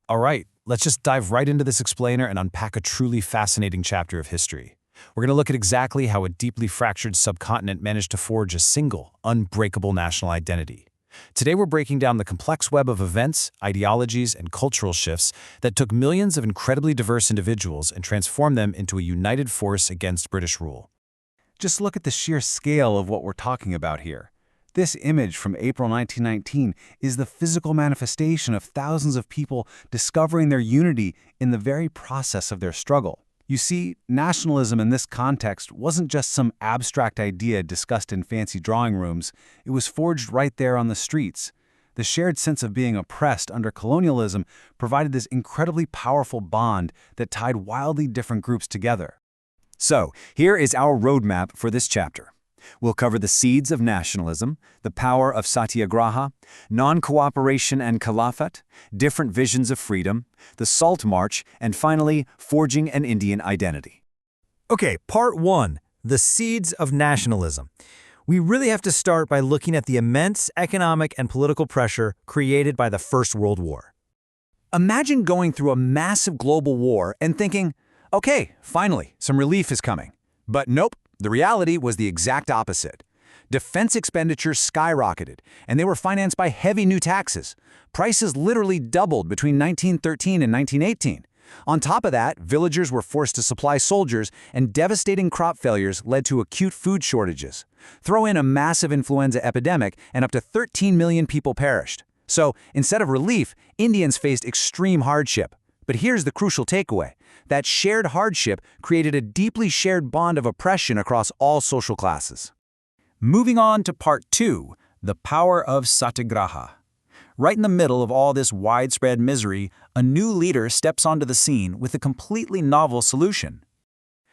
All right, let's just dive right into this explainer and unpack a truly fascinating chapter of history. We're going to look at exactly how a deeply fractured subcontinent managed to forge a single, unbreakable national identity. Today we're breaking down the complex web of events, ideologies, and cultural shifts that took millions of incredibly diverse individuals and transformed them into a united force against British rule. Just look at the sheer scale of what we're talking about here. This image from April 1919 is the physical manifestation of thousands of people discovering their unity in the very process of their struggle. You see, nationalism in this context wasn't just some abstract idea discussed in fancy drawing rooms. It was forged right there on the streets. The shared sense of being oppressed under colonialism provided this incredibly powerful bond that tied wildly different groups together. So, here is our roadmap for this chapter. We'll cover the seeds of nationalism, the power of satyagraha, non-cooperation and caliphate, different visions of freedom, the Salt March, and finally, forging an Indian identity. Okay, part 1, the seeds of nationalism. We really have to start by looking at the immense economic and political pressure created by the First World War. Imagine going through a massive global war and thinking, okay, finally, some relief is coming. But nope. The reality was the exact opposite. Defense expenditures skyrocketed, and they were financed by heavy new taxes. Prices literally doubled between 1913 and 1918. On top of that, villagers were forced to supply soldiers, and devastating crop failures led to acute food shortages. Throw in a massive influenza epidemic, and up to 13 million people perished. So, instead of relief, Indians faced extreme hardship. But here's the crucial takeaway. That shared hardship created a deeply shared bond of oppression across all social classes. Moving on to part 2, the power of satyagraha. Right in the middle of all this widespread misery, a new leader steps onto the scene with a completely novel solution.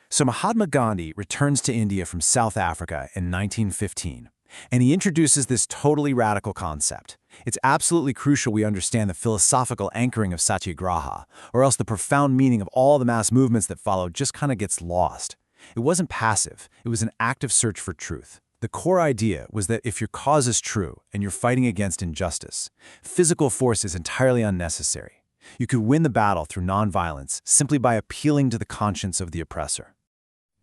So Mahatma Gandhi returns to India from South Africa in 1915. And he introduces this totally radical concept. It's absolutely crucial we understand the philosophical anchoring of satyagraha, or else the profound meaning of all the mass movements that followed just kind of gets lost. It wasn't passive, it was an active search for truth. The core idea was that if your cause is true and you're fighting against injustice, physical force is entirely unnecessary. You could win the battle through nonviolence simply by appealing to the conscience of the oppressor.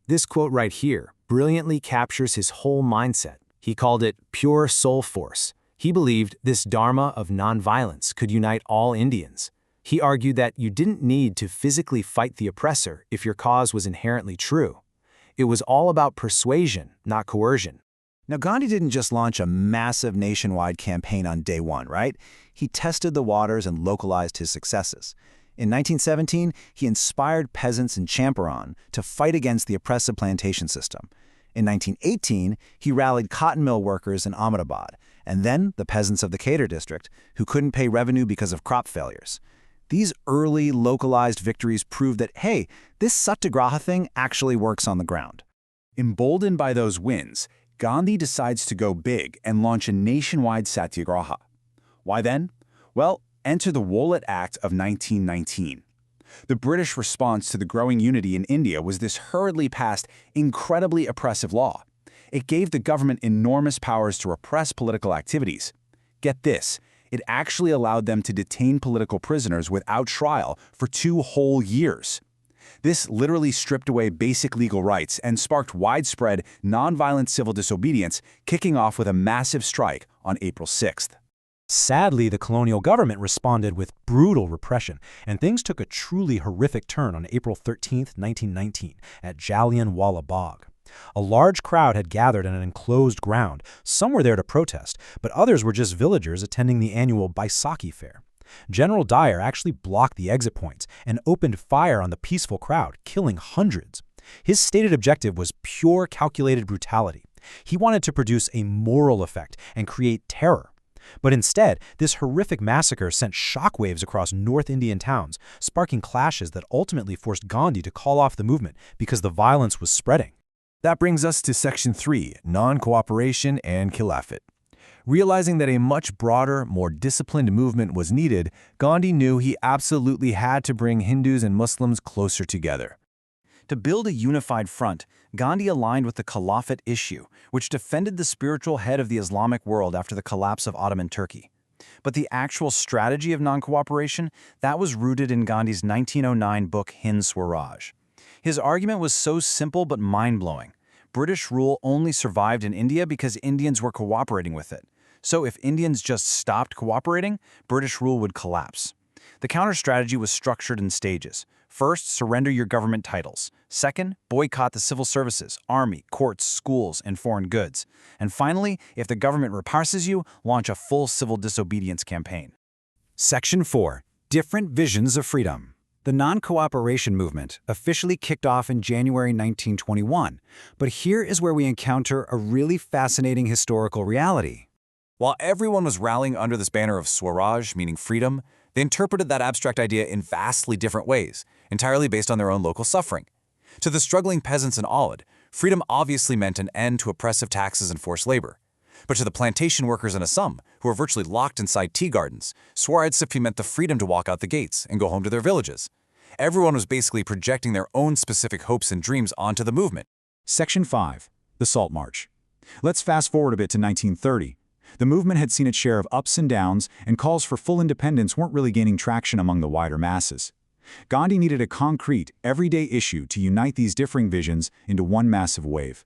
This quote right here brilliantly captures his whole mindset. He called it pure soul force. He believed this dharma of nonviolence could unite all Indians. He argued that you didn't need to physically fight the oppressor if your cause was inherently true. It was all about persuasion, not coercion. Now, Gandhi didn't just launch a massive nationwide campaign on day one, right? He tested the waters and localized his successes. In 1917, he inspired peasants in Champaran to fight against the oppressive plantation system. In 1918, he rallied cotton mill workers in Ahmedabad, and then the peasants of the Khader district, who couldn't pay revenue because of crop failures. These early, localized victories proved that, hey, this satyagraha thing actually works on the ground. Emboldened by those wins, Gandhi decides to go big and launch a nationwide satyagraha. Why then? Well, enter the Wolat Act of 1919. The British response to the growing unity in India was this hurriedly passed, incredibly oppressive law. It gave the government enormous powers to repress political activities. Get this, it actually allowed them to detain political prisoners without trial for 2 whole years. This literally stripped away basic legal rights and sparked widespread, nonviolent civil disobedience, kicking off with a massive strike on April 6th. Sadly, the colonial government responded with brutal repression, and things took a truly horrific turn on April 13, 1919, at Jallianwala Bagh. A large crowd had gathered in an enclosed ground. Some were there to protest, but others were just villagers attending the annual Baisakhi fair. General Dyer actually blocked the exit points and opened fire on the peaceful crowd, killing hundreds. His stated objective was pure calculated brutality. He wanted to produce a moral effect and create terror. But instead, this horrific massacre sent shockwaves across North Indian towns, sparking clashes that ultimately forced Gandhi to call off the movement because the violence was spreading. That brings us to Section 3, Non-Cooperation and Caliphate. Realizing that a much broader, more disciplined movement was needed, Gandhi knew he absolutely had to bring Hindus and Muslims closer together. To build a unified front, Gandhi aligned with the Caliphate issue, which defended the spiritual head of the Islamic world after the collapse of Ottoman Turkey. But the actual strategy of non-cooperation, that was rooted in Gandhi's 1909 book Hind Swaraj. His argument was so simple but mind-blowing. British rule only survived in India because Indians were cooperating with it. So if Indians just stopped cooperating, British rule would collapse. The counter-strategy was structured in stages. First, surrender your government titles. Second, boycott the civil services, army, courts, schools, and foreign goods. And finally, if the government repulses you, launch a full civil disobedience campaign. Section 4. Different Visions of Freedom. The non-cooperation movement officially kicked off in January 1921, but here is where we encounter a really fascinating historical reality. While everyone was rallying under this banner of Swaraj, meaning freedom, they interpreted that abstract idea in vastly different ways, entirely based on their own local suffering. To the struggling peasants in Oudh, freedom obviously meant an end to oppressive taxes and forced labor. But to the plantation workers in Assam, who were virtually locked inside tea gardens, Swaraj simply meant the freedom to walk out the gates and go home to their villages. Everyone was basically projecting their own specific hopes and dreams onto the movement. Section 5. The Salt March. Let's fast forward a bit to 1930. The movement had seen its share of ups and downs, and calls for full independence weren't really gaining traction among the wider masses. Gandhi needed a concrete, everyday issue to unite these differing visions into one massive wave.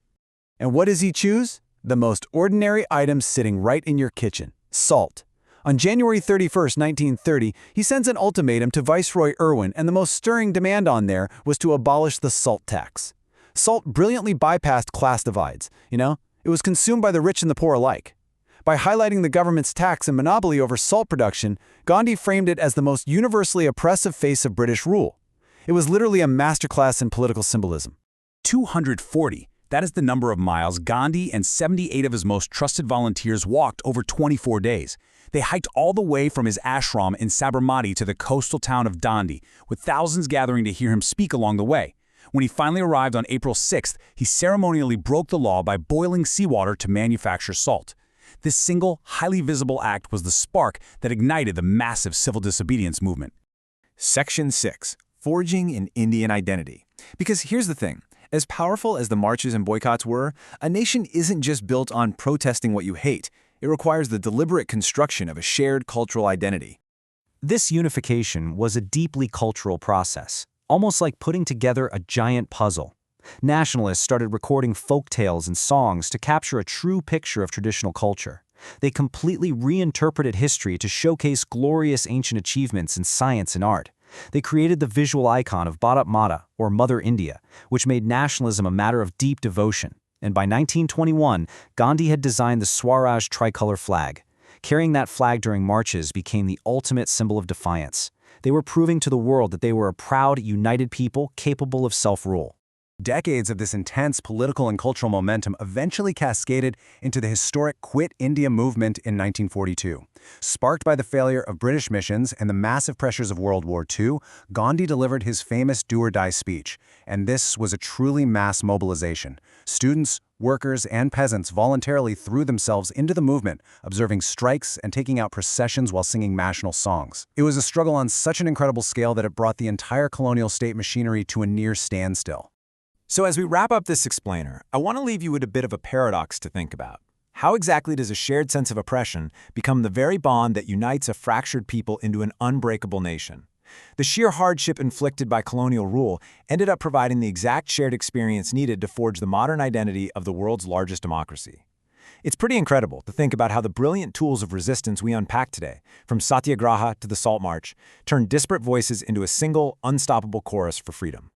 And what does he choose? The most ordinary item sitting right in your kitchen: salt. On January 31, 1930, he sends an ultimatum to Viceroy Irwin, and the most stirring demand on there was to abolish the salt tax. Salt brilliantly bypassed class divides, It was consumed by the rich and the poor alike. By highlighting the government's tax and monopoly over salt production, Gandhi framed it as the most universally oppressive face of British rule. It was literally a masterclass in political symbolism. 240. That is the number of miles Gandhi and 78 of his most trusted volunteers walked over 24 days. They hiked all the way from his ashram in Sabarmati to the coastal town of Dandi, with thousands gathering to hear him speak along the way. When he finally arrived on April 6th, he ceremonially broke the law by boiling seawater to manufacture salt. This single, highly visible act was the spark that ignited the massive civil disobedience movement. Section 6. Forging an Indian Identity. Because here's the thing. As powerful as the marches and boycotts were, a nation isn't just built on protesting what you hate. It requires the deliberate construction of a shared cultural identity. This unification was a deeply cultural process, almost like putting together a giant puzzle. Nationalists started recording folk tales and songs to capture a true picture of traditional culture. They completely reinterpreted history to showcase glorious ancient achievements in science and art. They created the visual icon of Bharat Mata, or Mother India, which made nationalism a matter of deep devotion. And by 1921, Gandhi had designed the Swaraj tricolor flag. Carrying that flag during marches became the ultimate symbol of defiance. They were proving to the world that they were a proud, united people capable of self-rule. Decades of this intense political and cultural momentum eventually cascaded into the historic Quit India movement in 1942. Sparked by the failure of British missions and the massive pressures of World War II, Gandhi delivered his famous do-or-die speech, and this was a truly mass mobilization. Students, workers, and peasants voluntarily threw themselves into the movement, observing strikes and taking out processions while singing national songs. It was a struggle on such an incredible scale that it brought the entire colonial state machinery to a near standstill. So as we wrap up this explainer, I want to leave you with a bit of a paradox to think about. How exactly does a shared sense of oppression become the very bond that unites a fractured people into an unbreakable nation? The sheer hardship inflicted by colonial rule ended up providing the exact shared experience needed to forge the modern identity of the world's largest democracy. It's pretty incredible to think about how the brilliant tools of resistance we unpack today, from Satyagraha to the Salt March, turned disparate voices into a single, unstoppable chorus for freedom.